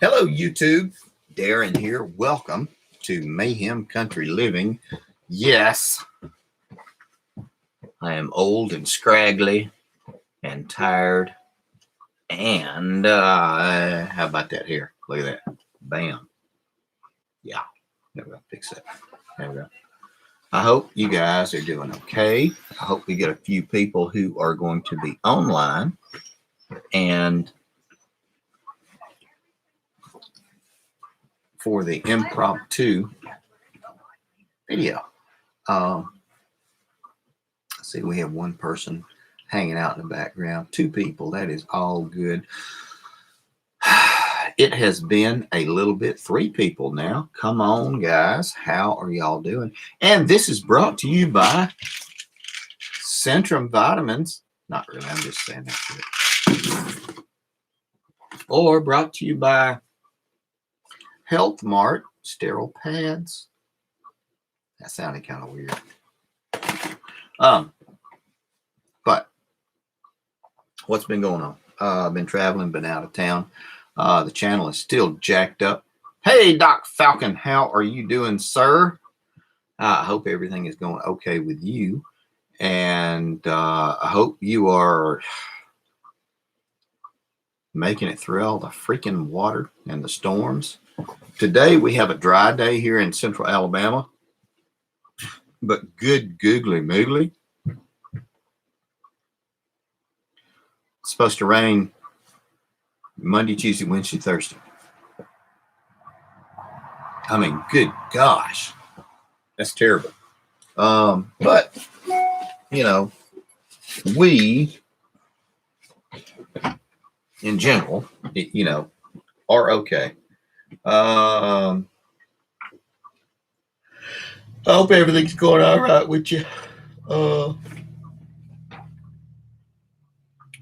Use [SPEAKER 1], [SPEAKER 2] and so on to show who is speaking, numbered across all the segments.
[SPEAKER 1] Hello, YouTube. Darren here. Welcome to Mayhem Country Living. Yes, I am old and scraggly and tired. And how about that here? Look at that. Bam. Yeah. There we go. Fix that. There we go. I hope you guys are doing okay. I hope we get a few people who are going to be online and for the impromptu video. See, we have one person hanging out in the background, two people. That is all good. It has been a little bit, three people now. Come on, guys. How are y'all doing? And this is brought to you by Centrum Vitamins. Not really, I'm just saying that. Or brought to you by Health Mart sterile pads. That sounded kind of weird. But what's been going on? I've been traveling, been out of town. The channel is still jacked up. Hey, Doc Falcon, how are you doing, sir? I hope everything is going okay with you. And I hope you are making it through all the freaking water and the storms. Today, we have a dry day here in central Alabama. But good googly moogly. It's supposed to rain Monday, Tuesday, Wednesday, Thursday. I mean, good gosh. That's terrible. But, you know, we, in general, you know, are okay. I hope everything's going all right with you.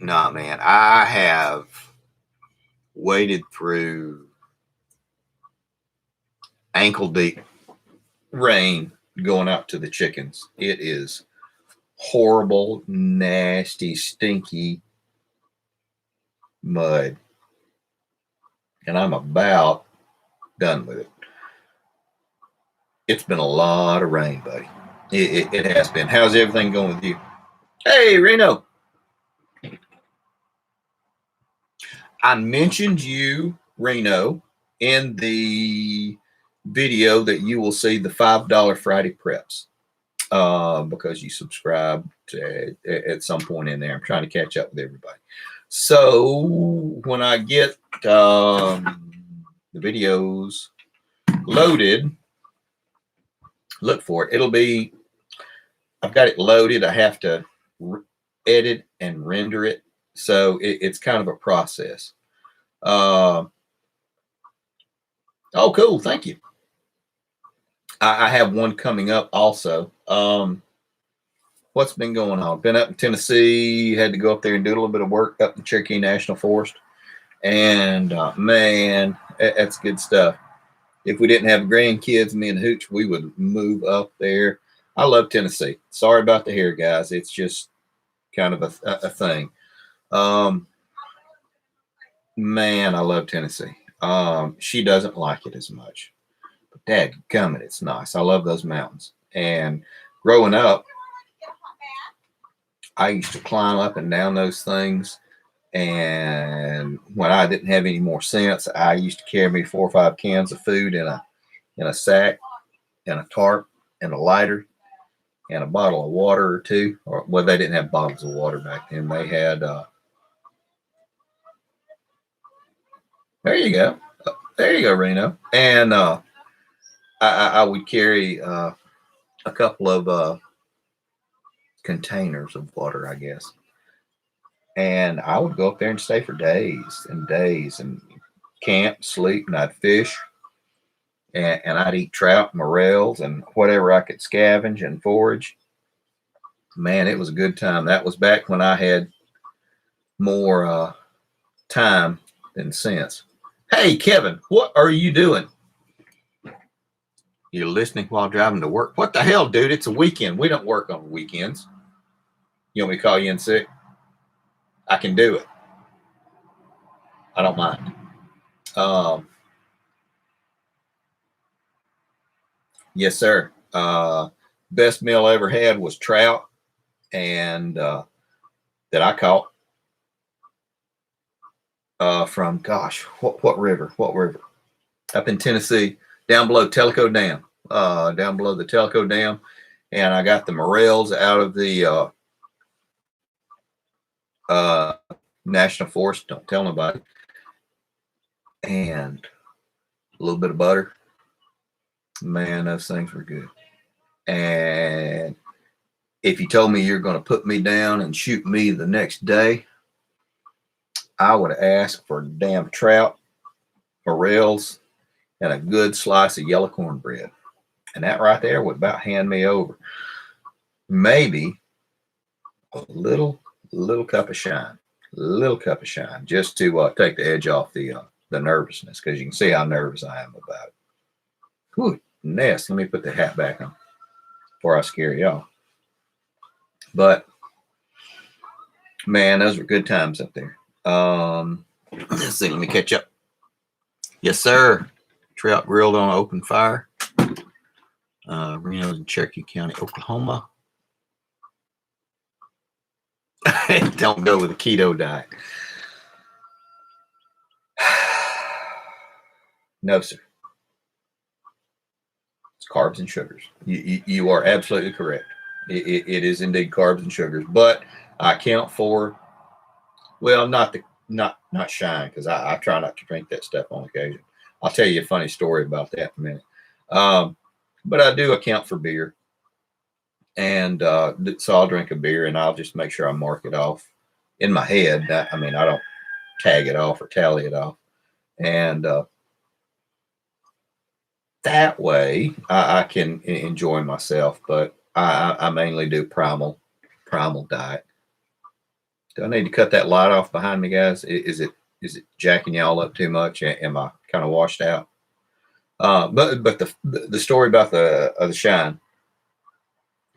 [SPEAKER 1] Nah, man, I have waded through ankle deep rain going out to the chickens. It is horrible, nasty, stinky mud. And I'm about done with it. It's been a lot of rain, buddy. It has been. How's everything going with you? Hey, Reno. I mentioned you, Reno, in the video that you will see the $5 Friday preps because you subscribed at some point in there. I'm trying to catch up with everybody. So when I get the videos loaded, look for it. It'll be, I've got it loaded. I have to edit and render it. So it's kind of a process. Oh, cool. Thank you. I have one coming up also. What's been going on? Been up in Tennessee. Had to go up there and do a little bit of work up in Cherokee National Forest. And man, that's good stuff. If we didn't have grandkids, me and Hooch, we would move up there. I love Tennessee. Sorry about the hair, guys. It's just kind of a thing. Man, I love Tennessee. She doesn't like it as much. But dadgummit, it's nice. I love those mountains. And growing up, I used to climb up and down those things. And when I didn't have any more sense, I used to carry me 4 or 5 cans of food in a sack, and a tarp, and a lighter, and a bottle of water or two. Or well, they didn't have bottles of water back then. They had there you go. There you go, Reno. And I would carry a couple of containers of water, I guess. And I would go up there and stay for days and days and camp, sleep, and I'd fish. And I'd eat trout, morels, and whatever I could scavenge and forage. Man, it was a good time. That was back when I had more time than sense. Hey, Kevin, what are you doing? You're listening while driving to work? What the hell, dude? It's a weekend. We don't work on weekends. You want me to call you in sick? I can do it. I don't mind. Yes, sir. Best meal I ever had was trout, and that I caught from, gosh, what river? What river? Up in Tennessee, down below Tellico Dam, down below the Tellico Dam, and I got the morels out of the National Forest. Don't tell nobody. And a little bit of butter. Man, those things were good. And if you told me you're going to put me down and shoot me the next day, I would have asked for damn trout, morels, and a good slice of yellow cornbread. And that right there would about hand me over. Maybe a little cup of shine, just to take the edge off the nervousness, because you can see how nervous I am about it. Goodness, let me put the hat back on before I scare y'all. But man, those were good times up there. Let's see, let me catch up. Yes, sir. Trout grilled on open fire. Reno's in Cherokee County, Oklahoma. Don't go with a keto diet. No, sir. It's carbs and sugars. You are absolutely correct. It is indeed carbs and sugars, but I count for, well, not shine, because I try not to drink that stuff on occasion. I'll tell you a funny story about that in a minute. But I do account for beer. And so I'll drink a beer and I'll just make sure I mark it off in my head. I mean, I don't tag it off or tally it off. And that way I can enjoy myself. But I mainly do primal diet. Do I need to cut that light off behind me, guys? Is it jacking y'all up too much? Am I kind of washed out? But the story about the shine.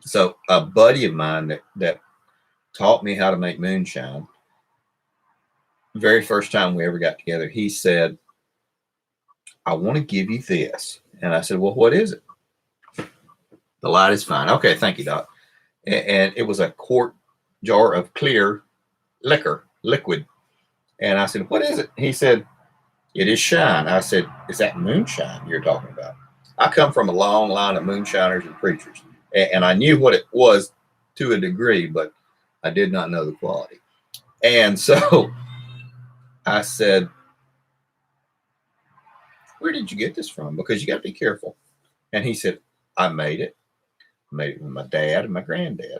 [SPEAKER 1] So a buddy of mine that taught me how to make moonshine, very first time we ever got together, he said, I want to give you this. And I said, well, what is it? The light is fine. Okay, thank you, Doc. And it was a quart jar of clear liquid. And I said, what is it? He said, it is shine. I said, is that moonshine you're talking about? I come from a long line of moonshiners and preachers. And I knew what it was to a degree, but I did not know the quality. And so I said, where did you get this from? Because you got to be careful. And he said, I made it. I made it with my dad and my granddad.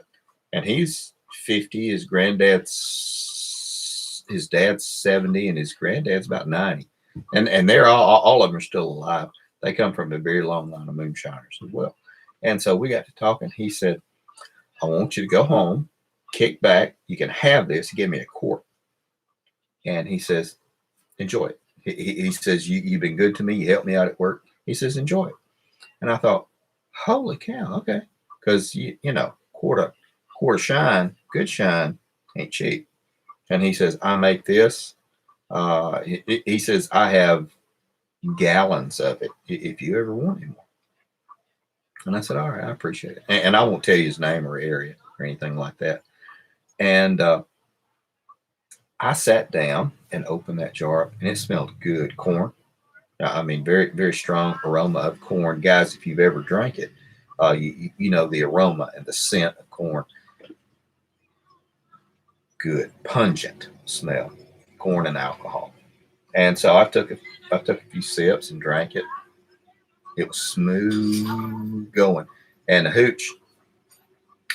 [SPEAKER 1] And he's 50. His dad's 70, and his granddad's about 90. And they're all of them are still alive. They come from a very long line of moonshiners as well. And so we got to talking. He said, I want you to go home, kick back. You can have this. He gave me a quart. And he says, enjoy it. He says, you've been good to me. You helped me out at work. He says, enjoy it. And I thought, holy cow, okay. Because, you know, quart of shine, good shine, ain't cheap. And he says, I make this. He says, I have gallons of it if you ever want any more. And I said, all right, I appreciate it. And I won't tell you his name or area or anything like that. And I sat down and opened that jar up, and it smelled good. Corn. I mean, very, very strong aroma of corn. Guys, if you've ever drank it, you know the aroma and the scent of corn. Good, pungent smell, corn and alcohol. And so I took a few sips and drank it. It was smooth going. And the hooch,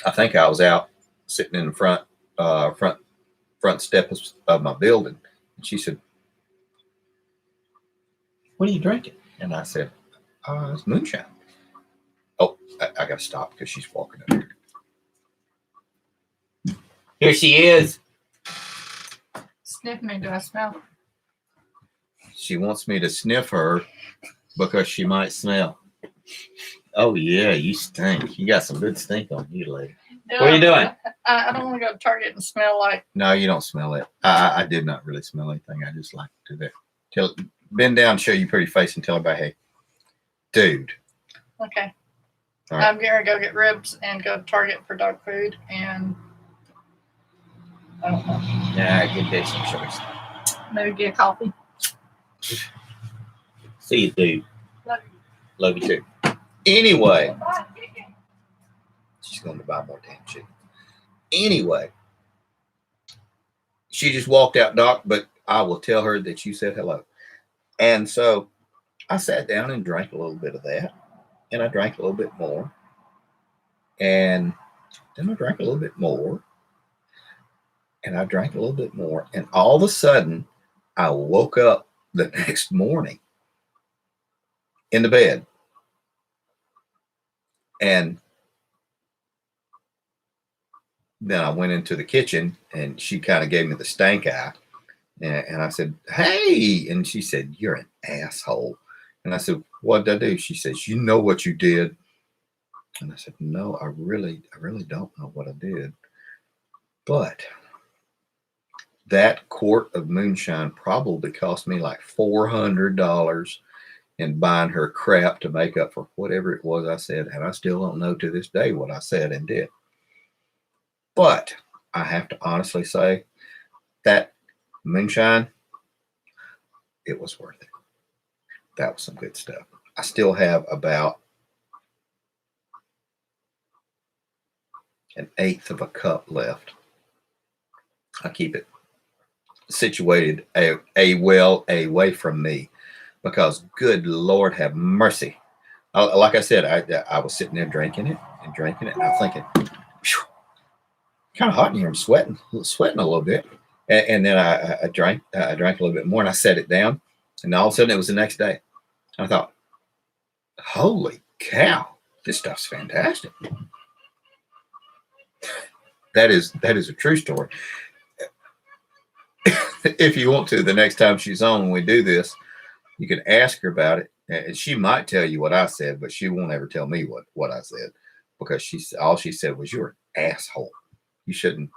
[SPEAKER 1] I think I was out sitting in the front step of my building. And she said, what are you drinking? And I said, it's moonshine. Oh, I got to stop because she's walking up here. Here she is.
[SPEAKER 2] Sniff me, do I smell?
[SPEAKER 1] She wants me to sniff her because she might smell. Oh, yeah, you stink. You got some good stink on you, lady. What are you doing?
[SPEAKER 2] I don't want to go to Target and smell like.
[SPEAKER 1] No, you don't smell it. I did not really smell anything. I just like to do that. bend down, show your pretty face, and tell everybody, hey, dude.
[SPEAKER 2] Okay.
[SPEAKER 1] All right.
[SPEAKER 2] I'm going to go get ribs and go to Target for dog food. And I don't know.
[SPEAKER 1] Nah, get that some choice.
[SPEAKER 2] Maybe get a coffee.
[SPEAKER 1] See you, dude.
[SPEAKER 2] Love you.
[SPEAKER 1] Love you too. Anyway, she's going to buy more damn chicken. Anyway, she just walked out, Doc, but I will tell her that you said hello. And so I sat down and drank a little bit of that. And I drank a little bit more. And then I drank a little bit more. And I drank a little bit more. And all of a sudden, I woke up the next morning in the bed. And then I went into the kitchen and she kind of gave me the stank eye. And I said, hey. And she said, you're an asshole. And I said, what did I do? She says, you know what you did. And I said, no, I really don't know what I did. But that quart of moonshine probably cost me like $400 in buying her crap to make up for whatever it was I said. And I still don't know to this day what I said and did. But I have to honestly say that moonshine, it was worth it. That was some good stuff. I still have about an eighth of a cup left. I keep it situated well away from me because good Lord have mercy. Like I said, I was sitting there drinking it, and I'm thinking, kind of hot in here. I'm sweating a little bit. And then I drank a little bit more and I set it down. And all of a sudden it was the next day. I thought, holy cow, this stuff's fantastic. That is a true story. If you want to, the next time she's on when we do this, you can ask her about it. And she might tell you what I said, but she won't ever tell me what I said because all she said was, you're an asshole. You shouldn't.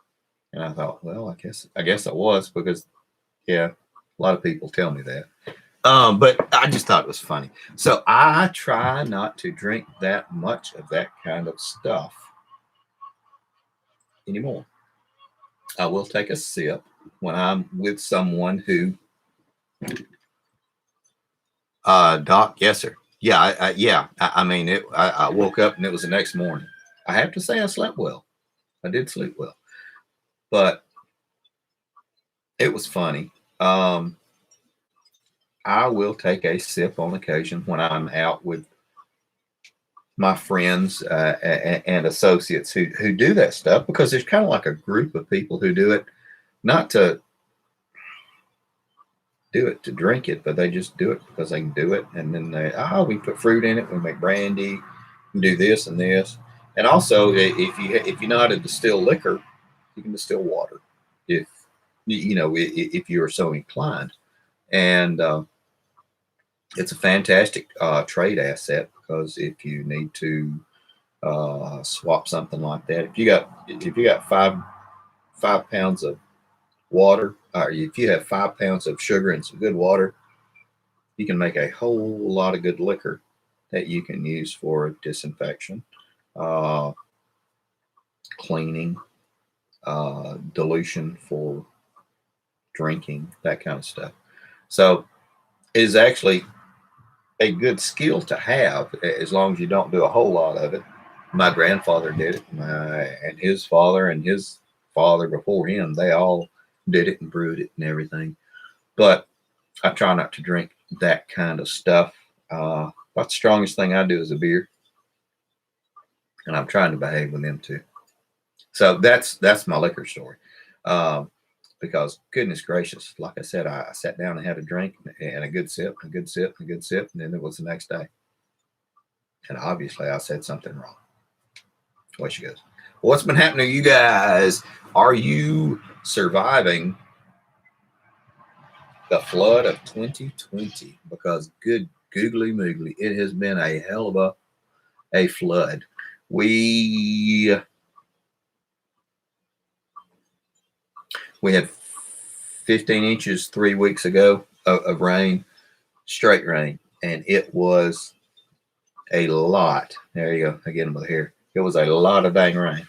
[SPEAKER 1] And I thought, well, I guess I was because, yeah, a lot of people tell me that. But I just thought it was funny. So I try not to drink that much of that kind of stuff anymore. I will take a sip when I'm with someone who, Doc, yes, sir. Yeah, I mean, I woke up and it was the next morning. I have to say I slept well. I did sleep well. But it was funny. I will take a sip on occasion when I'm out with my friends and associates who do that stuff because there's kind of like a group of people who do it, not to do it to drink it, but they just do it because they can do it. And then we put fruit in it, we make brandy, we do this and this. And also, if you know how to distill liquor, you can distill water if if you are so inclined. And it's a fantastic trade asset because if you need to swap something like that, if you got 5 pounds of water, or if you have 5 pounds of sugar and some good water, you can make a whole lot of good liquor that you can use for disinfection, cleaning, dilution for drinking, that kind of stuff. So it is actually a good skill to have as long as you don't do a whole lot of it. My grandfather did it, and his father before him, they all did it and brewed it and everything. But I try not to drink that kind of stuff. About the strongest thing I do is a beer, and I'm trying to behave with them too. So that's my liquor story. Because goodness gracious, like I said, I sat down and had a drink and a good sip, and then it was the next day. And obviously I said something wrong. Away she goes. What's been happening to you guys? Are you surviving the flood of 2020? Because good googly moogly, it has been a hell of a flood. We had 15 inches 3 weeks ago of rain. straight rain, and it was a lot. There you go. Again with hair. It was a lot of dang rain.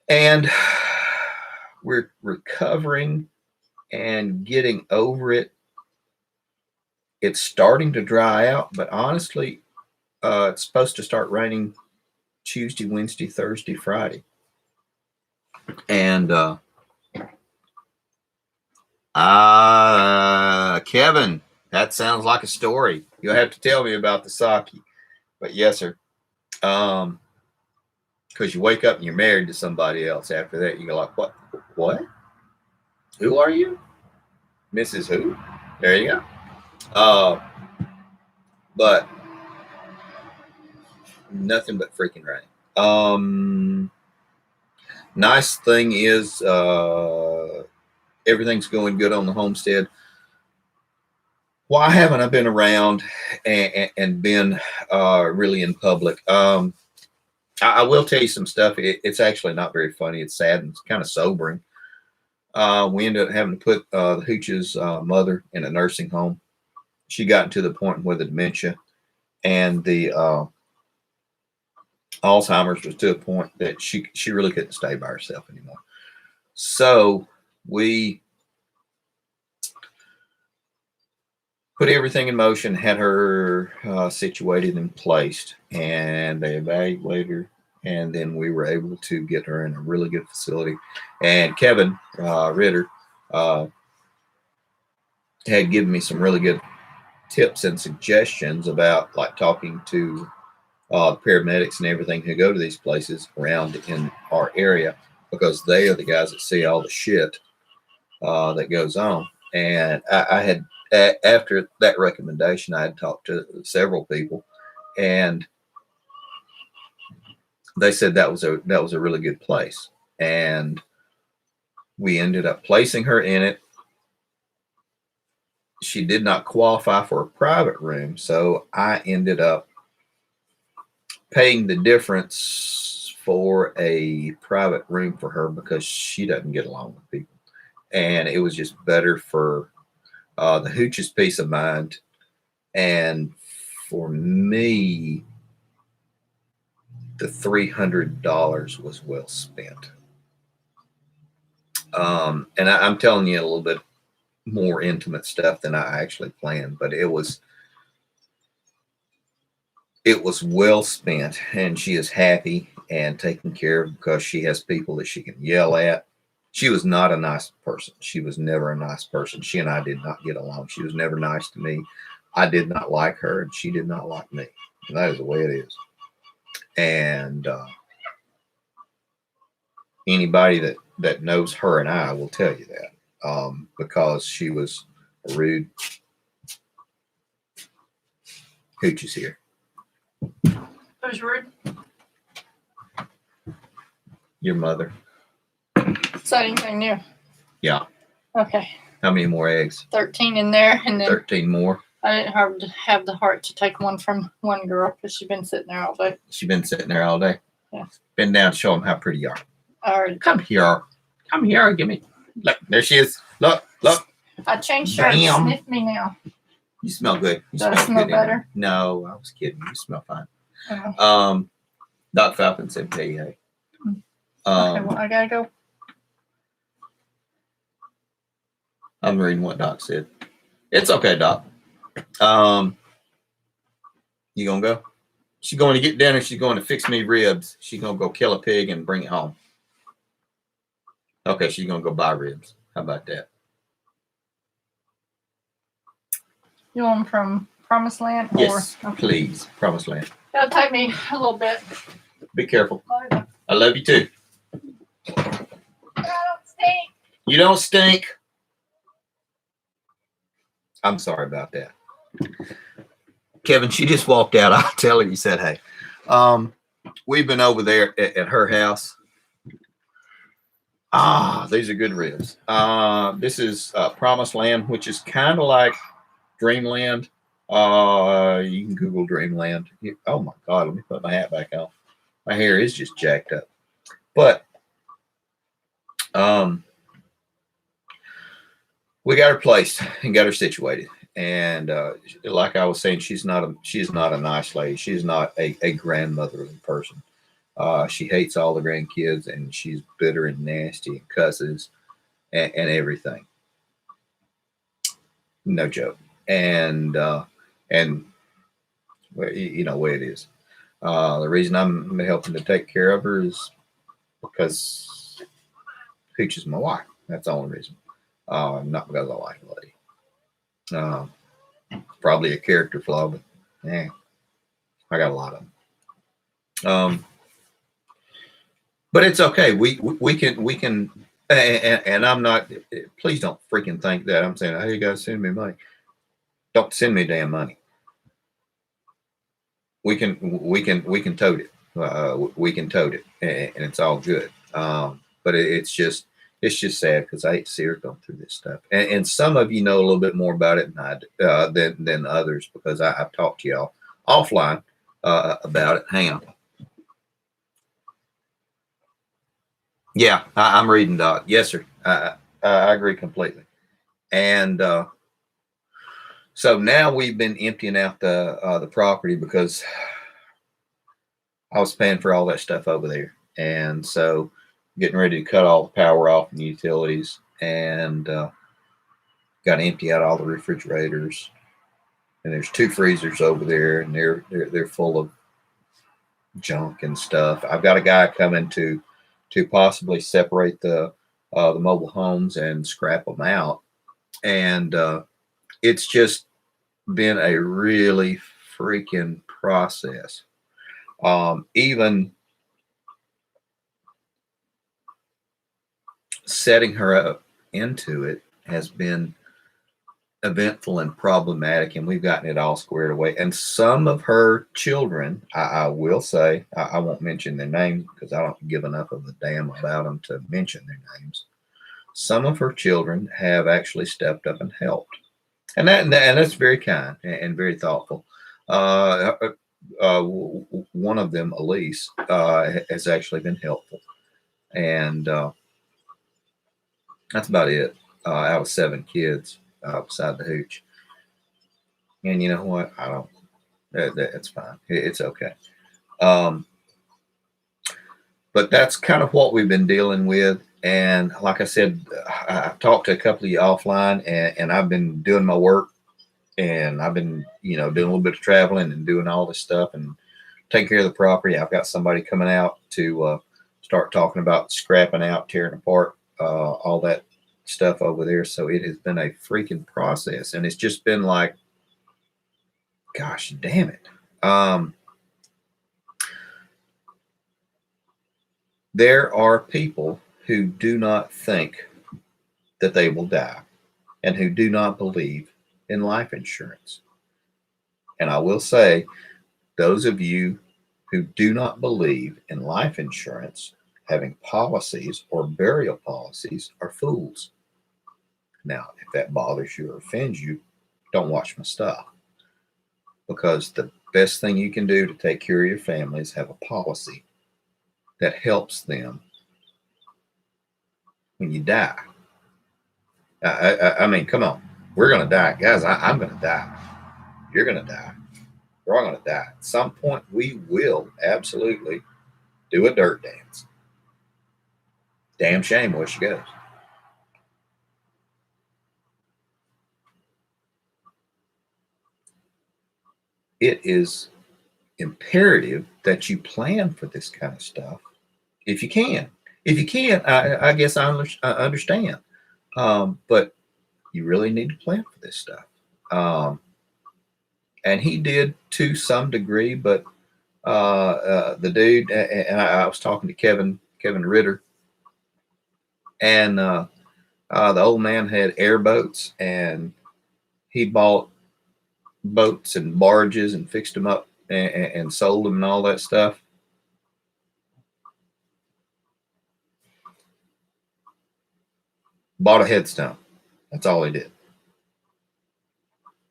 [SPEAKER 1] And we're recovering and getting over it. It's starting to dry out, but honestly, it's supposed to start raining Tuesday, Wednesday, Thursday, Friday. And Kevin, that sounds like a story. You'll have to tell me about the sake. But yes, sir. Because you wake up and you're married to somebody else after that. You go like, what? What? Who are you? Mrs. Who? There you go. But nothing but freaking rain. Nice thing is everything's going good on the homestead. Why haven't I been around and been really in public? I will tell you some stuff. It's actually not very funny. It's sad and it's kind of sobering. We ended up having to put the Hooch's mother in a nursing home. She got to the point where the dementia and the Alzheimer's was to a point that she really couldn't stay by herself anymore. So we put everything in motion, had her situated and placed, and they evaluated her, and then we were able to get her in a really good facility. And Kevin Ritter had given me some really good tips and suggestions about like talking to the paramedics and everything who go to these places around in our area, because they are the guys that see all the shit that goes on. And I had, after that recommendation, I had talked to several people, and they said that was a really good place. And we ended up placing her in it. She did not qualify for a private room, so I ended up paying the difference for a private room for her because she doesn't get along with people. And it was just better for the Hooch's peace of mind. And for me, the $300 was well spent. And I'm telling you a little bit more intimate stuff than I actually planned, but it was well spent, and she is happy and taken care of because she has people that she can yell at. She was not a nice person. She was never a nice person. She and I did not get along. She was never nice to me. I did not like her, and she did not like me. And that is the way it is. And anybody that knows her and I will tell you that, because she was a rude. Hooch is here.
[SPEAKER 2] Who's rude?
[SPEAKER 1] Your mother.
[SPEAKER 2] Is that anything new?
[SPEAKER 1] Yeah.
[SPEAKER 2] Okay.
[SPEAKER 1] How many more eggs?
[SPEAKER 2] 13 in there, and then
[SPEAKER 1] 13 more.
[SPEAKER 2] I didn't have the heart to take one from one girl because she's been sitting there all day.
[SPEAKER 1] She's been sitting there all day.
[SPEAKER 2] Yeah.
[SPEAKER 1] Been down to show them how pretty you are.
[SPEAKER 2] I already
[SPEAKER 1] Come here. Come here. Give me. Look, there she is. Look.
[SPEAKER 2] I changed her.
[SPEAKER 1] Damn.
[SPEAKER 2] Sniff me now.
[SPEAKER 1] You smell good. You
[SPEAKER 2] Do I smell
[SPEAKER 1] good
[SPEAKER 2] better?
[SPEAKER 1] No, I was kidding. You smell fine.
[SPEAKER 2] Oh.
[SPEAKER 1] Doc Falcon said, "Hey."
[SPEAKER 2] Okay, well, I gotta go.
[SPEAKER 1] I'm reading what Doc said. It's okay, Doc. You gonna go? She's going to get dinner. She's going to fix me ribs. She's gonna go kill a pig and bring it home. Okay, she's gonna go buy ribs. How about that?
[SPEAKER 2] You want them from Promised Land?
[SPEAKER 1] Yes,
[SPEAKER 2] or, okay.
[SPEAKER 1] please. Promised Land.
[SPEAKER 2] It'll take me a little bit.
[SPEAKER 1] Be careful.
[SPEAKER 2] I
[SPEAKER 1] I love you too.
[SPEAKER 2] don't stink.
[SPEAKER 1] You don't stink. I'm sorry about that. Kevin, she just walked out. I'll tell her you said hey. We've been over there at her house. These are good ribs. This is Promised Land, which is kind of like Dreamland. You can Google Dreamland. Oh my God, let me put my hat back on. My hair is just jacked up. But we got her placed and got her situated. And like I was saying, she's not a nice lady. She's not a grandmotherly person. She hates all the grandkids, and she's bitter and nasty and cusses and everything. No joke. And well, you know where it is. The reason I'm helping to take care of her is because Peach is my wife. That's the only reason. Not because I like the lady. Probably a character flaw, but yeah, I got a lot of them. But it's okay. We can, and I'm not. Please don't freaking think that I'm saying, "Hey, you guys send me money." Don't send me damn money. We can tote it. We can tote it, and it's all good. But it's just sad because I hate to see her going through this stuff. And some of you know a little bit more about it than others because I've talked to y'all offline about it. Hang on. Yeah, I'm reading, Doc. Yes, sir. I agree completely. And so now we've been emptying out the property because I was paying for all that stuff over there, and so getting ready to cut all the power off and utilities, and got to empty out all the refrigerators. And there's 2 freezers over there, and they're full of junk and stuff. I've got a guy coming to possibly separate the mobile homes and scrap them out, and it's just been a really freaking process. Even setting her up into it has been eventful and problematic, and we've gotten it all squared away. And some of her children, I will say, I won't mention their names because I don't give enough of a damn about them to mention their names. Some of her children have actually stepped up and helped, and that's very kind and very thoughtful. One of them, Elise, has actually been helpful, and that's about it. Out of 7 kids, beside the hooch, and you know what? I don't. It's fine. It's okay. But that's kind of what we've been dealing with. And like I said, I've talked to a couple of you offline, and I've been doing my work, and I've been, doing a little bit of traveling and doing all this stuff and taking care of the property. I've got somebody coming out to start talking about scrapping out, tearing apart, all that stuff over there. So it has been a freaking process, and it's just been like, gosh, damn it. There are people who do not think that they will die and who do not believe in life insurance. And I will say, those of you who do not believe in life insurance, having policies or burial policies, are fools. Now, if that bothers you or offends you, don't watch my stuff. Because the best thing you can do to take care of your family is have a policy that helps them when you die. I mean, come on. We're going to die. Guys, I'm going to die. You're going to die. We're all going to die. At some point, we will absolutely do a dirt dance. Damn shame where she goes. It is imperative that you plan for this kind of stuff if you can. If you can't, I guess I understand. But you really need to plan for this stuff. And he did to some degree, but the dude, and I was talking to Kevin Ritter, and the old man had airboats, and he bought boats and barges and fixed them up and sold them and all that stuff. Bought a headstone. That's all he did.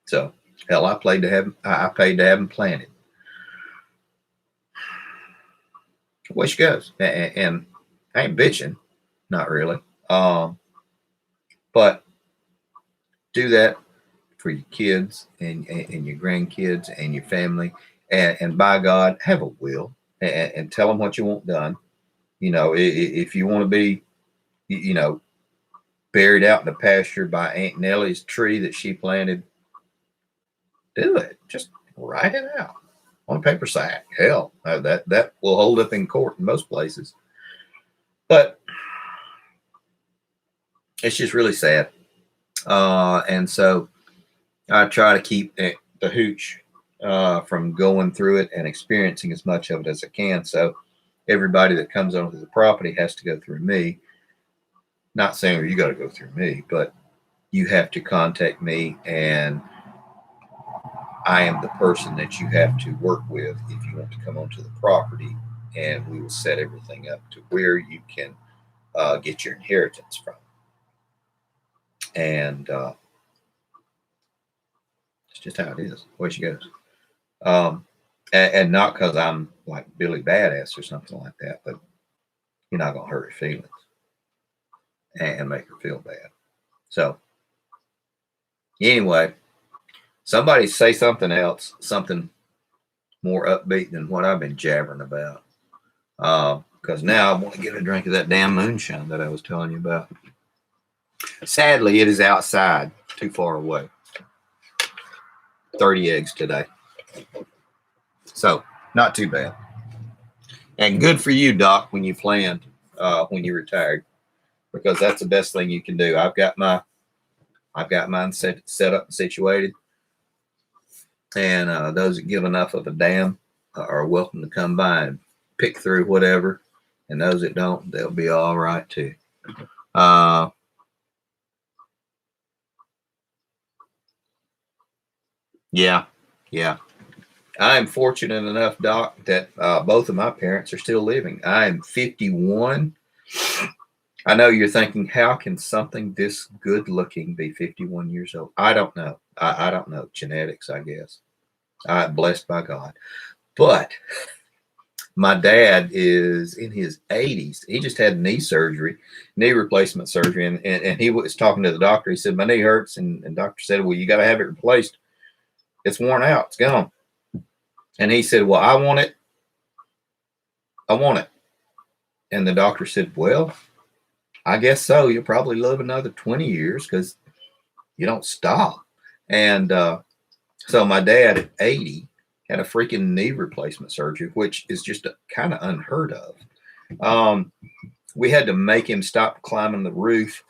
[SPEAKER 1] So hell, I paid to have him planted. Away she goes, and I ain't bitching, not really. But do that for your kids and your grandkids and your family. And by God, have a will and tell them what you want done. You know, if you want to be, you know, buried out in the pasture by Aunt Nellie's tree that she planted, do it. Just write it out on a paper sack. Hell, that will hold up in court in most places. But it's just really sad. And so I try to keep the hooch from going through it and experiencing as much of it as I can. So everybody that comes onto the property has to go through me. Not saying, well, you got to go through me, but you have to contact me, and I am the person that you have to work with if you want to come onto the property, and we will set everything up to where you can get your inheritance from. And it's just how it is. Away she goes. And not because I'm like Billy Badass or something like that, but you're not going to hurt her feelings and make her feel bad. So anyway, somebody say something else, something more upbeat than what I've been jabbering about. Because now I want to get a drink of that damn moonshine that I was telling you about. Sadly, it is outside, too far away. 30 eggs today. So, not too bad. And good for you, Doc, when you planned, when you retired, because that's the best thing you can do. I've got mine set up and situated. And those that give enough of a damn are welcome to come by and pick through whatever. And those that don't, they'll be all right too. Yeah. I'm fortunate enough, Doc, that both of my parents are still living. I am 51. I know you're thinking, how can something this good looking be 51 years old? I don't know. I don't know. Genetics, I guess. I'm blessed by God. But my dad is in his 80s. He just had knee replacement surgery. And he was talking to the doctor. He said, my knee hurts. And the doctor said, well, you got to have it replaced. It's worn out. It's gone. And he said, well, I want it. And the doctor said, well, I guess so. You'll probably live another 20 years because you don't stop. And so my dad at 80 had a freaking knee replacement surgery, which is just kind of unheard of. We had to make him stop climbing the roof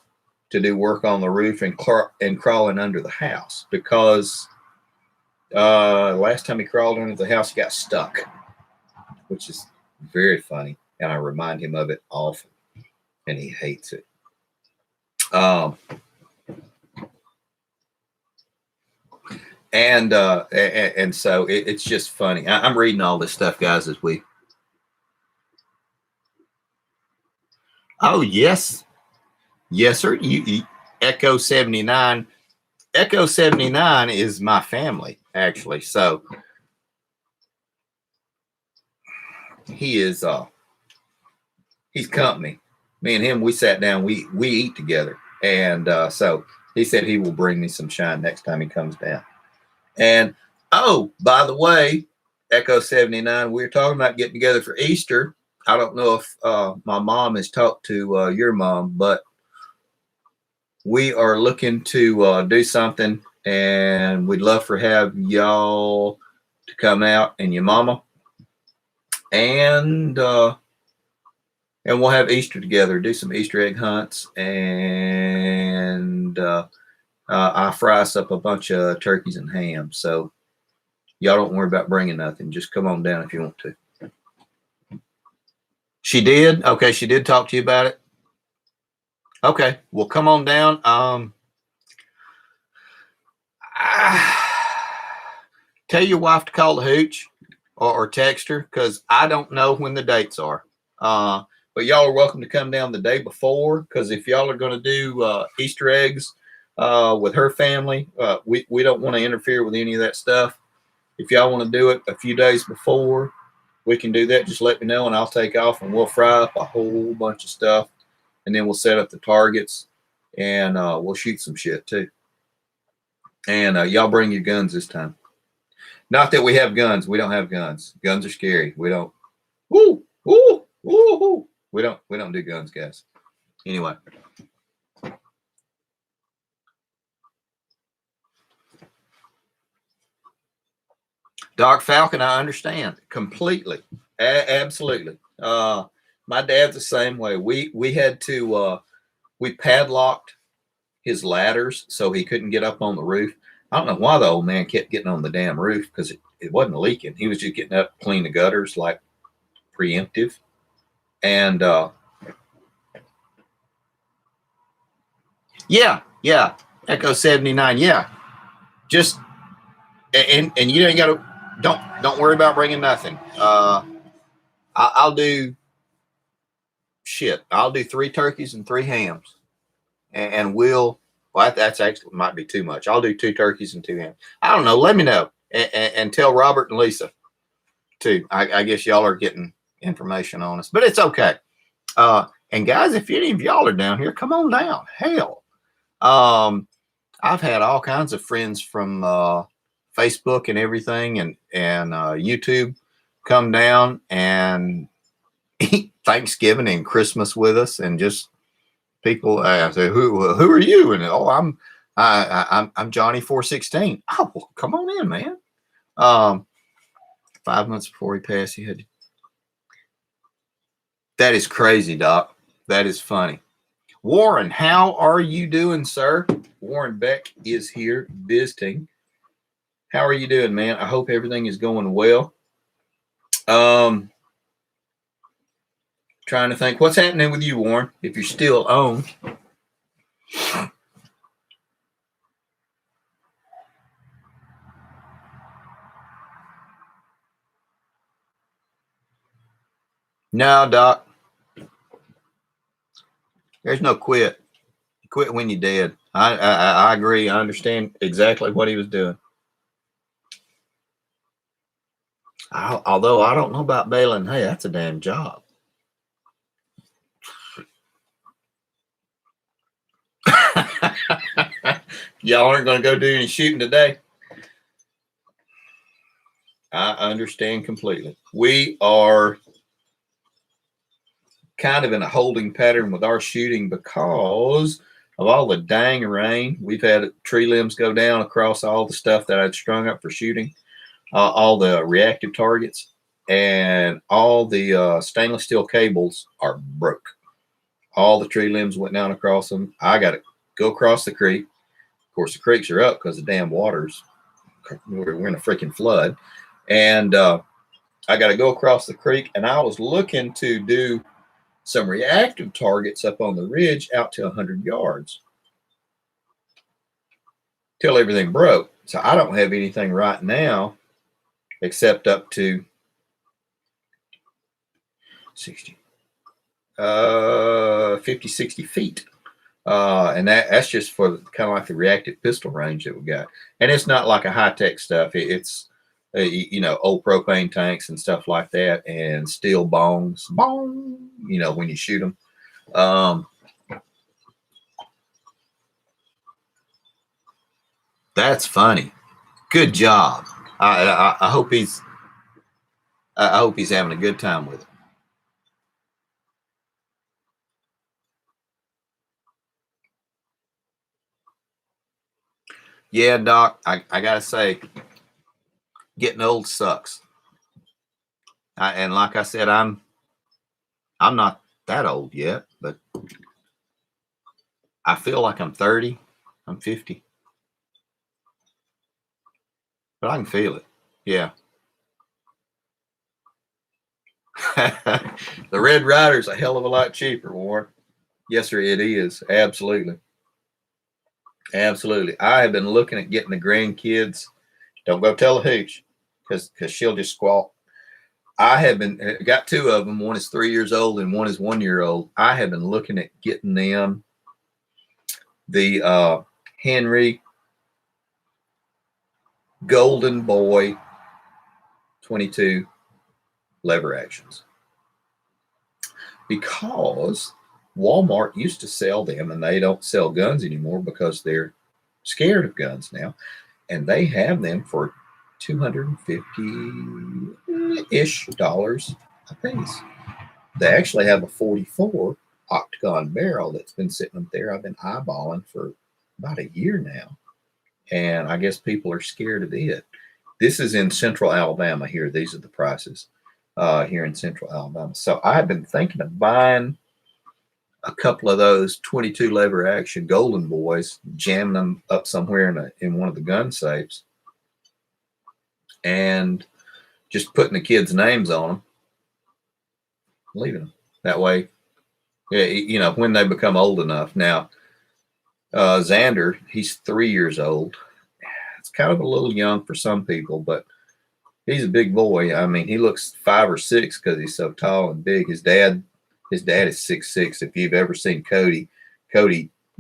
[SPEAKER 1] to do work on the roof and crawling under the house because last time he crawled under the house, he got stuck, which is very funny. And I remind him of it often, and he hates it. And so it's just funny. I'm reading all this stuff, guys, as we. Oh, yes. Yes, sir. You Echo 79. Echo 79 is my family, actually. So he is he's company. Me and him, we sat down, we eat together. And so he said he will bring me some shine next time he comes down. And oh, by the way, Echo 79, we were talking about getting together for Easter. I don't know if my mom has talked to your mom, but we are looking to do something, and we'd love for have y'all to come out and your mama, and we'll have Easter together, do some Easter egg hunts, and I fry us up a bunch of turkeys and ham. So y'all don't worry about bringing nothing. Just come on down if you want to. She did? Okay, she did talk to you about it? Okay, well, come on down. Tell your wife to call the hooch or text her because I don't know when the dates are. But y'all are welcome to come down the day before because if y'all are going to do Easter eggs with her family, we don't want to interfere with any of that stuff. If y'all want to do it a few days before, we can do that. Just let me know and I'll take off and we'll fry up a whole bunch of stuff. And then we'll set up the targets and we'll shoot some shit too. And y'all bring your guns this time. Not that we have guns. We don't have guns. Guns are scary. We don't. Woo, woo, woo, woo. We don't do guns, guys. Anyway. Doc Falcon, I understand completely. Absolutely. My dad's the same way. We had to we padlocked his ladders so he couldn't get up on the roof. I don't know why the old man kept getting on the damn roof, because it wasn't leaking. He was just getting up to clean the gutters like preemptive. And yeah, Echo 79, yeah. Just and you ain't got to don't worry about bringing nothing. I'll do shit. I'll do 3 turkeys and 3 hams, and well, that's actually might be too much. I'll do 2 turkeys and 2 hams. I don't know. Let me know, and tell Robert and Lisa too. I guess y'all are getting information on us, but it's okay. And guys, if any of y'all are down here, come on down. Hell, I've had all kinds of friends from Facebook and everything, and YouTube come down and eat Thanksgiving and Christmas with us, and just people say, who are you? And I'm Johnny 416. Oh, well, come on in, man. 5 months before he passed, he had. That is crazy, Doc. That is funny. Warren, how are you doing, sir? Warren Beck is here visiting. How are you doing, man? I hope everything is going well. Trying to think what's happening with you, Warren, if you're still on. No, Doc. There's no quit. Quit when you're dead. I agree. I understand exactly what he was doing. Although I don't know about baling. Hey, that's a damn job. Y'all aren't going to go do any shooting today. I understand completely. We are kind of in a holding pattern with our shooting because of all the dang rain. We've had tree limbs go down across all the stuff that I'd strung up for shooting, all the reactive targets, and all the stainless steel cables are broke. All the tree limbs went down across them. I got to go across the creek. Of course, the creeks are up because the damn waters. We're in a freaking flood. And I got to go across the creek. And I was looking to do some reactive targets up on the ridge out to 100 yards till everything broke. So I don't have anything right now except up to 60, 50, 60 feet. And that's just for kind of like the reactive pistol range that we got. And it's not like a high-tech stuff. It's, old propane tanks and stuff like that, and steel bongs, bong, when you shoot them. That's funny. Good job. I hope he's having a good time with it. Yeah, Doc, I gotta say, getting old sucks. And like I said, I'm not that old yet, but I feel like I'm 30. I'm 50. But I can feel it. Yeah. The Red Ryder's a hell of a lot cheaper, Warren. Yes, sir, it is. Absolutely. Absolutely. I have been looking at getting the grandkids. Don't go tell a hooch, because she'll just squawk. I have been got 2 of them. One is 3 years old and one is 1 year old. I have been looking at getting them the Henry Golden Boy 22 lever actions, because Walmart used to sell them, and they don't sell guns anymore because they're scared of guns now, and they have them for $250-ish a piece. They actually have a 44 octagon barrel that's been sitting up there. I've been eyeballing for about a year now, and I guess people are scared of it. This is in Central Alabama here. These are the prices here in Central Alabama. So I've been thinking of buying a couple of those 22 lever action Golden Boys, jamming them up somewhere in one of the gun safes, and just putting the kids' names on them, leaving them that way. You know, when they become old enough. Now, Xander, he's 3 years old. It's kind of a little young for some people, but he's a big boy. I mean, he looks 5 or 6 because he's so tall and big. His dad is 6'6". If you've ever seen Cody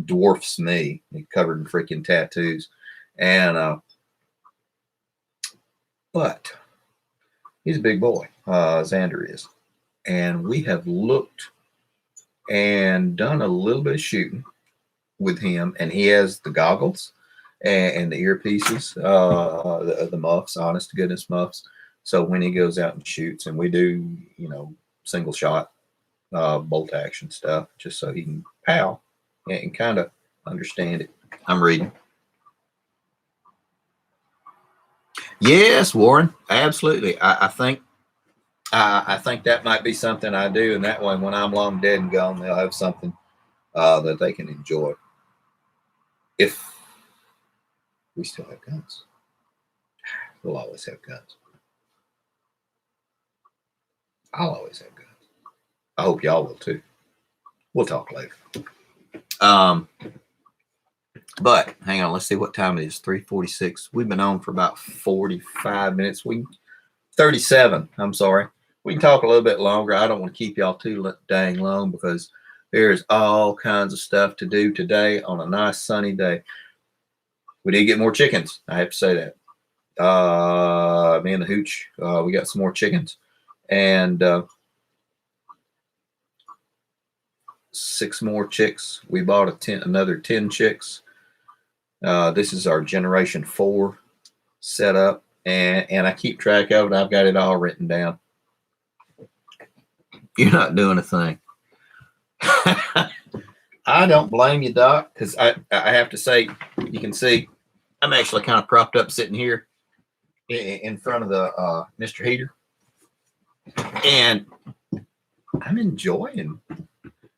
[SPEAKER 1] dwarfs me. He's covered in freaking tattoos. And but he's a big boy. Xander is. And we have looked and done a little bit of shooting with him, and he has the goggles and the earpieces, the muffs, honest to goodness muffs. So when he goes out and shoots, and we do, you know, single shot, bolt action stuff, just so he can pow and kind of understand it. I'm reading. Yes, Warren, absolutely. I think that might be something I do, and that way, when I'm long dead and gone, they'll have something that they can enjoy. If we still have guns, we'll always have guns. I'll always have guns. I hope y'all will too. We'll talk later. But hang on, let's see what time it is. 3:46. We've been on for about 45 minutes. 37. I'm sorry. We can talk a little bit longer. I don't want to keep y'all too dang long because there's all kinds of stuff to do today on a nice sunny day. We did get more chickens. I have to say that. Me and the hooch, we got some more chickens, and 6 more chicks. We bought another 10 chicks. This is our generation 4 setup, and I keep track of it. I've got it all written down. You're not doing a thing. I don't blame you, Doc, because I have to say, you can see I'm actually kind of propped up sitting here in front of the Mr. Heater, and I'm enjoying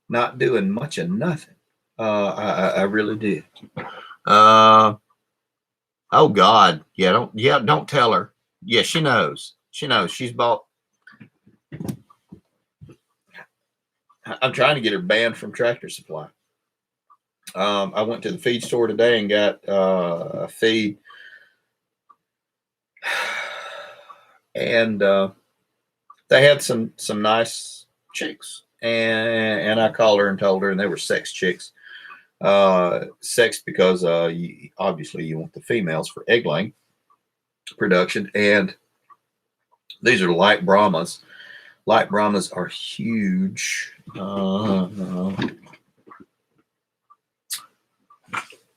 [SPEAKER 1] not doing much of nothing. I really did. Oh God, don't tell her. Yeah, she knows. She knows. She's bought. I'm trying to get her banned from Tractor Supply. I went to the feed store today and got a feed, and they had some nice chicks, and I called her and told her, and they were sex chicks. Sex because obviously you want the females for egg laying production, and these are light Brahmas. Light Brahmas are huge.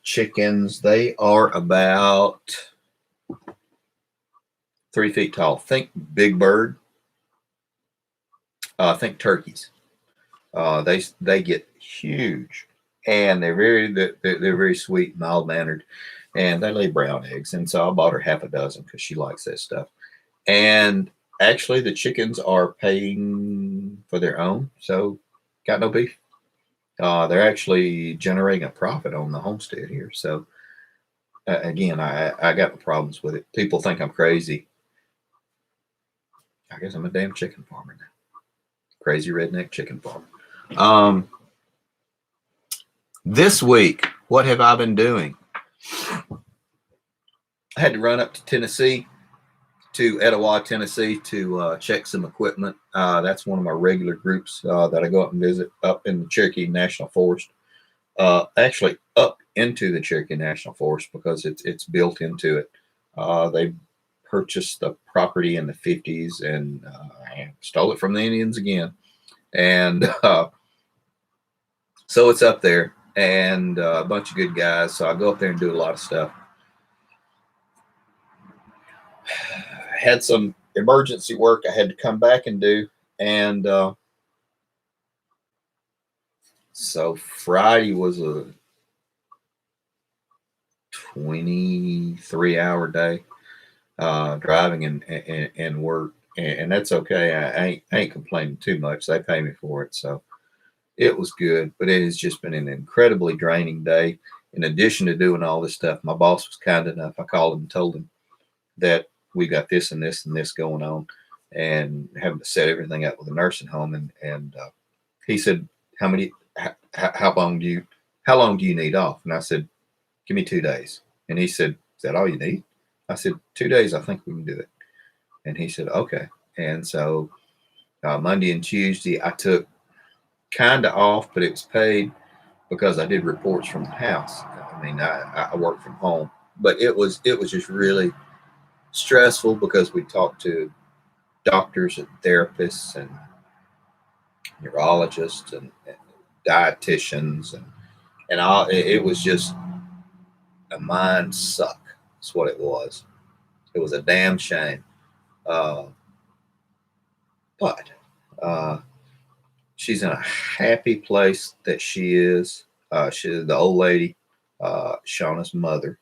[SPEAKER 1] Chickens, they are about 3 feet tall. Think big bird. Think turkeys. They get huge, and they're very sweet and mild mannered, and they lay brown eggs. And so I bought her half a dozen because she likes that stuff. And actually, the chickens are paying for their own, so got no beef. They're actually generating a profit on the homestead here. So again, I got no problems with it. People think I'm crazy. I guess I'm a damn chicken farmer now. Crazy redneck chicken farmer. This week, what have I been doing? I had to run up to Tennessee, to Etowah, Tennessee, to check some equipment. That's one of my regular groups that I go up and visit up in the Cherokee National Forest. Actually, up into the Cherokee National Forest because it's built into it. They purchased the property in the 50s and stole it from the Indians again. And so it's up there. and a bunch of good guys. So I go up there and do a lot of stuff. Had some emergency work I had to come back and do. And so Friday was a 23-hour day driving and work. And that's okay. I ain't complaining too much. They pay me for it. So it was good. But it has just been an incredibly draining day. In addition to doing all this stuff, my boss was kind enough. I called him and told him that we got this and this and this going on, and having to set everything up with a nursing home. And he said, how long do you need off? And I said, give me 2 days. And he said, is that all you need? I said, 2 days, I think we can do it. And he said, okay. And so Monday and Tuesday, I took kind of off, but it was paid because I did reports from the house. I mean, I work from home, but it was just really stressful because we talked to doctors and therapists and neurologists and dietitians and all. It was just a mind suck. That's what it was. It was a damn shame. But she's in a happy place that she is. She's the old lady, Shauna's mother,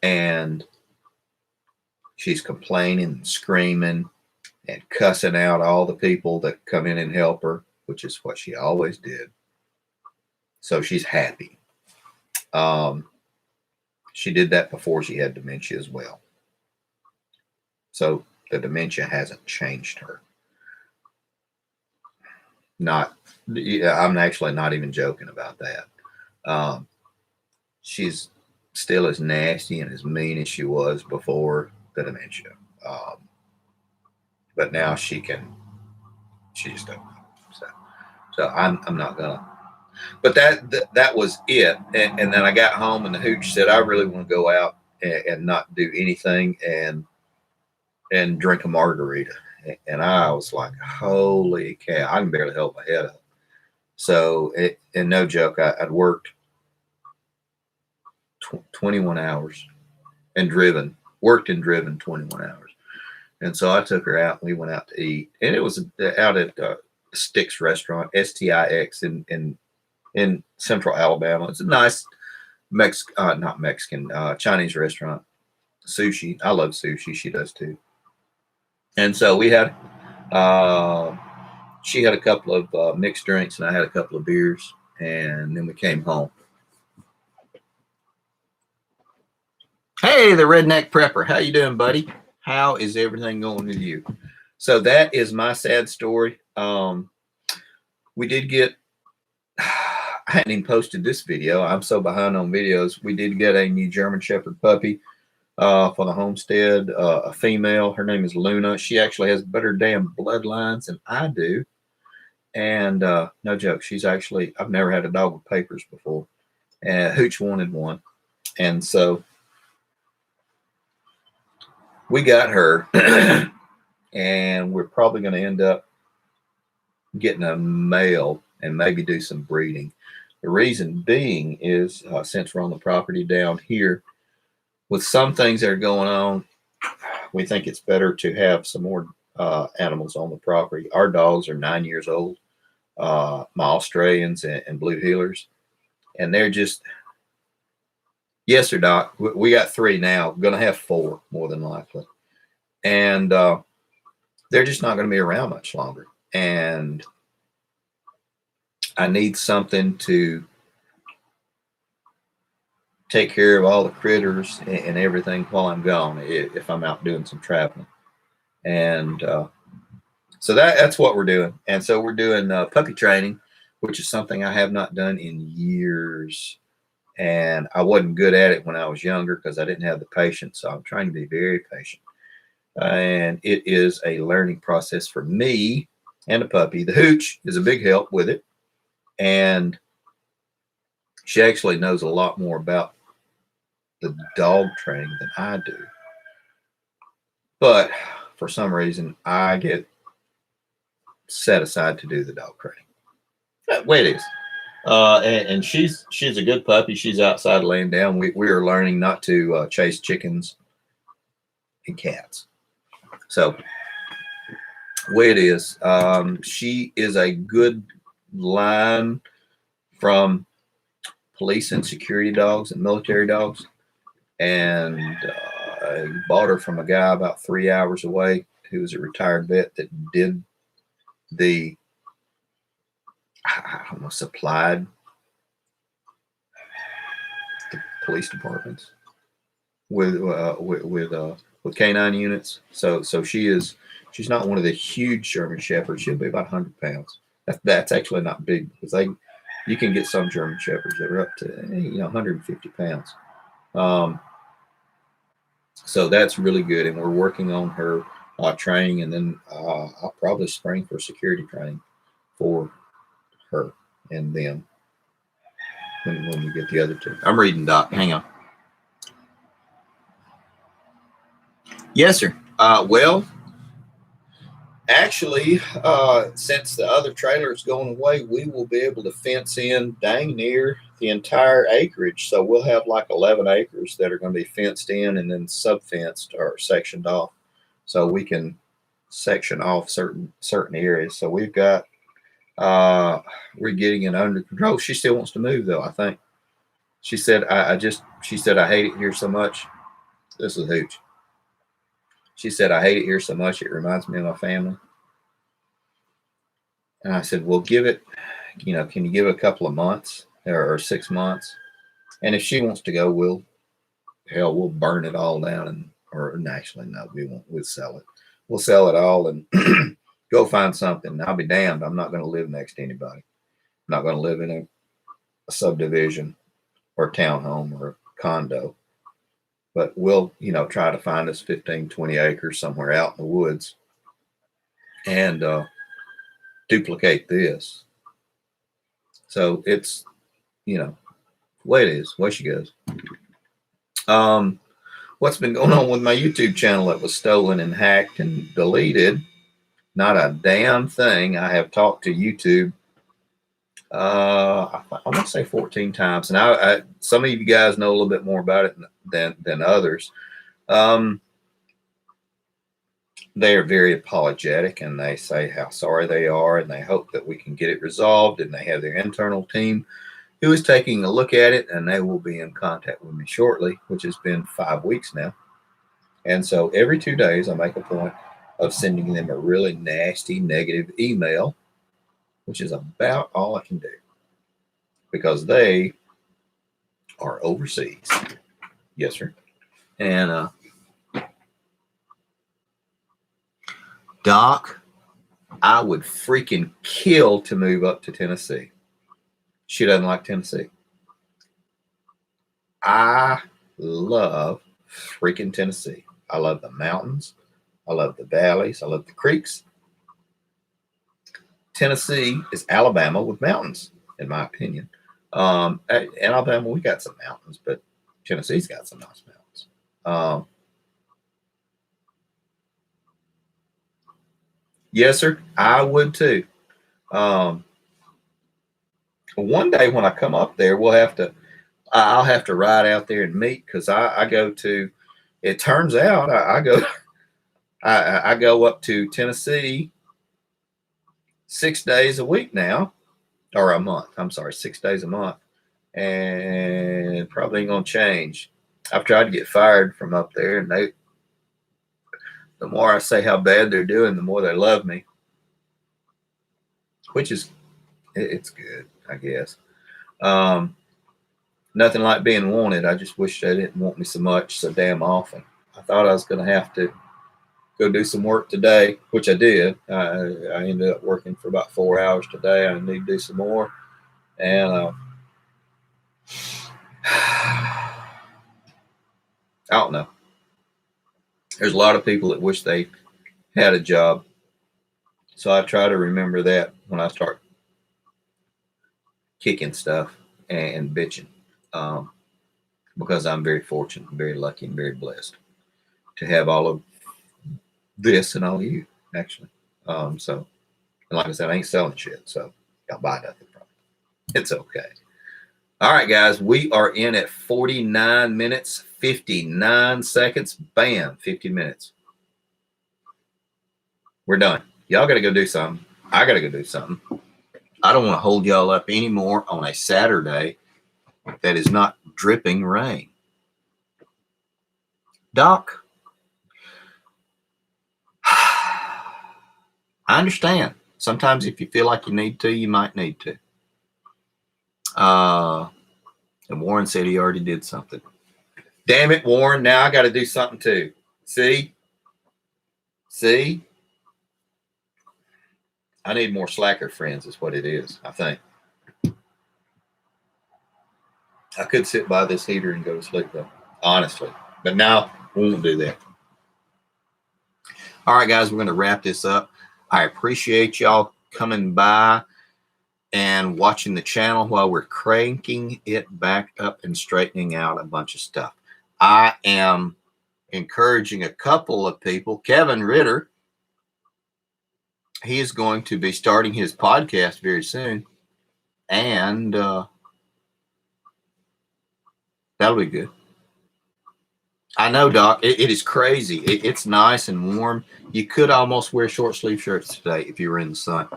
[SPEAKER 1] and she's complaining and screaming and cussing out all the people that come in and help her, which is what she always did. So she's happy. She did that before she had dementia as well. So the dementia hasn't changed her. I'm actually not even joking about that. She's still as nasty and as mean as she was before the dementia. But now she just don't know. So I'm not gonna. But that was it. And then I got home and the hooch said, I really want to go out and not do anything and drink a margarita. And I was like, holy cow, I can barely hold my head up. So, and no joke, I'd worked 21 hours and worked and driven 21 hours. And so I took her out and we went out to eat. And it was out at Stix restaurant, STIX in Central Alabama. It's a nice not Mexican, Chinese restaurant. Sushi. I love sushi. She does too. And so we had, she had a couple of mixed drinks and I had a couple of beers, and then we came home. Hey, the Redneck Prepper. How you doing, buddy? How is everything going with you? So that is my sad story. We did get, I hadn't even posted this video. I'm so behind on videos. We did get a new German Shepherd puppy for the homestead, a female. Her name is Luna. She actually has better damn bloodlines than I do. And no joke, I've never had a dog with papers before. And Hooch wanted one. And so we got her. And we're probably going to end up getting a male and maybe do some breeding. The reason being is since we're on the property down here, with some things that are going on, we think it's better to have some more animals on the property. Our dogs are 9 years old, my Australians and blue heelers, and they're just, yes, sir, Doc. We got 3 now. We're going to have 4 more than likely, and they're just not going to be around much longer. And I need something to take care of all the critters and everything while I'm gone, if I'm out doing some traveling. And so that's what we're doing. And so we're doing puppy training, which is something I have not done in years. And I wasn't good at it when I was younger because I didn't have the patience. So I'm trying to be very patient. And it is a learning process for me and a puppy. The Hooch is a big help with it. And she actually knows a lot more about the dog training than I do. But for some reason, I get set aside to do the dog training. That way it is. And she's a good puppy. She's outside laying down. We are learning not to chase chickens and cats. So way it is. She is a good line from police and security dogs and military dogs. And I bought her from a guy about 3 hours away who was a retired vet that did the, I don't know, supplied the police departments with canine units. So she's not one of the huge German shepherds. She'll be about 100 pounds. That's actually not big because you can get some German shepherds that are up to 150 pounds. So that's really good, and we're working on her training, and then I'll probably spring for security training for her and them when we get the other two. I'm reading, Doc. Hang on. Yes, sir. Well, actually, since the other trailer is going away, we will be able to fence in dang near the entire acreage. So we'll have like 11 acres that are going to be fenced in and then sub-fenced or sectioned off. So we can section off certain areas. So we've got, we're getting it under control. She still wants to move though, I think. She said, she said, I hate it here so much. This is huge. She said, I hate it here so much. It reminds me of my family. And I said, well, give it, can you give it a couple of months or 6 months? And if she wants to go, we'll burn it all down or actually, no, we won't. We'll sell it. We'll sell it all and go find something. I'll be damned. I'm not going to live next to anybody. I'm not going to live in a subdivision or a townhome or a condo. But we'll, try to find us 15, 20 acres somewhere out in the woods and duplicate this. So it's, the way it is, the way she goes. What's been going on with my YouTube channel that was stolen and hacked and deleted? Not a damn thing. I have talked to YouTube, I want to say 14 times. And I some of you guys know a little bit more about it than others. They are very apologetic and they say how sorry they are and they hope that we can get it resolved, and they have their internal team who is taking a look at it, and they will be in contact with me shortly, which has been 5 weeks now. And so every 2 days I make a point of sending them a really nasty negative email, which is about all I can do because they are overseas. Yes, sir. And Doc, I would freaking kill to move up to Tennessee. She doesn't like Tennessee. I love freaking Tennessee. I love the mountains. I love the valleys. I love the creeks. Tennessee is Alabama with mountains, in my opinion. In Alabama, we got some mountains, but Tennessee's got some nice mountains. Yes, sir. I would too. One day when I come up there, I'll have to ride out there and meet, because I go to, it turns out I go up to Tennessee 6 days a week now, or a month. I'm sorry, 6 days a month. And it probably ain't going to change. I've tried to get fired from up there, and the more I say how bad they're doing, the more they love me, which is, it's good, I guess. Nothing like being wanted. I just wish they didn't want me so much, so damn often. I thought I was going to have to go do some work today, which I did. I ended up working for about 4 hours today. I need to do some more. And I don't know. There's a lot of people that wish they had a job. So I try to remember that when I start kicking stuff and bitching. Because I'm very fortunate, very lucky, and very blessed to have all of this and all of you, actually. So, and like I said, I ain't selling shit, so y'all buy nothing from me. It's okay. All right, guys, we are in at 49 minutes, 59 seconds. Bam, 50 minutes. We're done. Y'all got to go do something. I got to go do something. I don't want to hold y'all up anymore on a Saturday that is not dripping rain. Doc, I understand. Sometimes if you feel like you need to, you might need to. And Warren said he already did something. Damn it, Warren. Now I got to do something too. See? I need more slacker friends is what it is, I think. I could sit by this heater and go to sleep, though, honestly. But now we won't do that. All right, guys, we're going to wrap this up. I appreciate y'all coming by and watching the channel while we're cranking it back up and straightening out a bunch of stuff. I am encouraging a couple of people. Kevin Ritter, he is going to be starting his podcast very soon. And that'll be good. I know, Doc. It is crazy. It's nice and warm. You could almost wear short sleeve shirts today if you were in the sun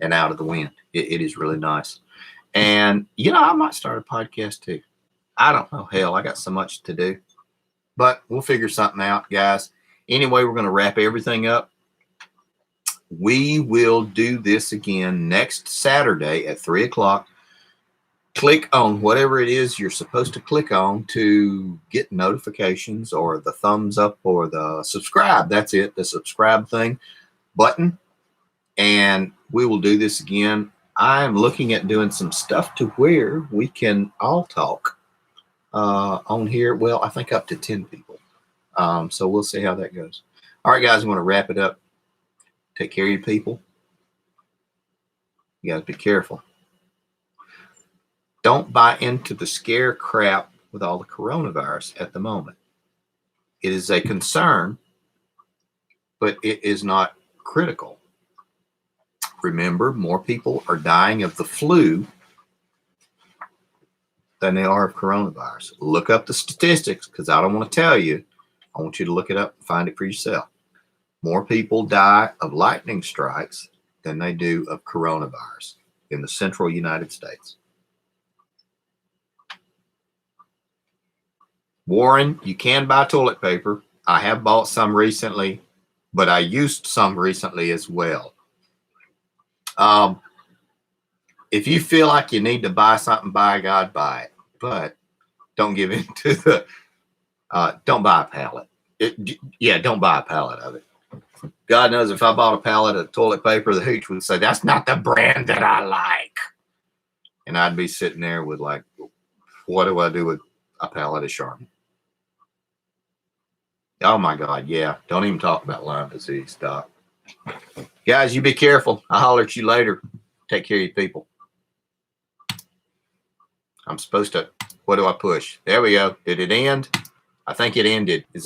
[SPEAKER 1] and out of the wind. It is really nice. And, I might start a podcast too. I don't know. Hell, I got so much to do. But we'll figure something out, guys. Anyway, we're going to wrap everything up. We will do this again next Saturday at 3 o'clock. Click on whatever it is you're supposed to click on to get notifications or the thumbs up or the subscribe. That's it, the subscribe thing button. And we will do this again. I'm looking at doing some stuff to where we can all talk on here. Well, I think up to 10 people. So we'll see how that goes. All right, guys, I want to wrap it up. Take care of your people. You got to be careful. Don't buy into the scare crap with all the coronavirus at the moment. It is a concern, but it is not critical. Remember, more people are dying of the flu than they are of coronavirus. Look up the statistics because I don't want to tell you. I want you to look it up and find it for yourself. More people die of lightning strikes than they do of coronavirus in the central United States. Warren, you can buy toilet paper. I have bought some recently, but I used some recently as well. If you feel like you need to buy something, by God, buy it. But don't give in to the, don't buy a pallet. Don't buy a pallet of it. God knows if I bought a pallet of toilet paper, the hooch would say, that's not the brand that I like. And I'd be sitting there with like, what do I do with a pallet of Charmin? Oh my God, yeah. Don't even talk about Lyme disease, Doc. Guys, you be careful. I'll holler at you later. Take care of your people. I'm supposed to, what do I push? There we go. Did it end? I think it ended. Is that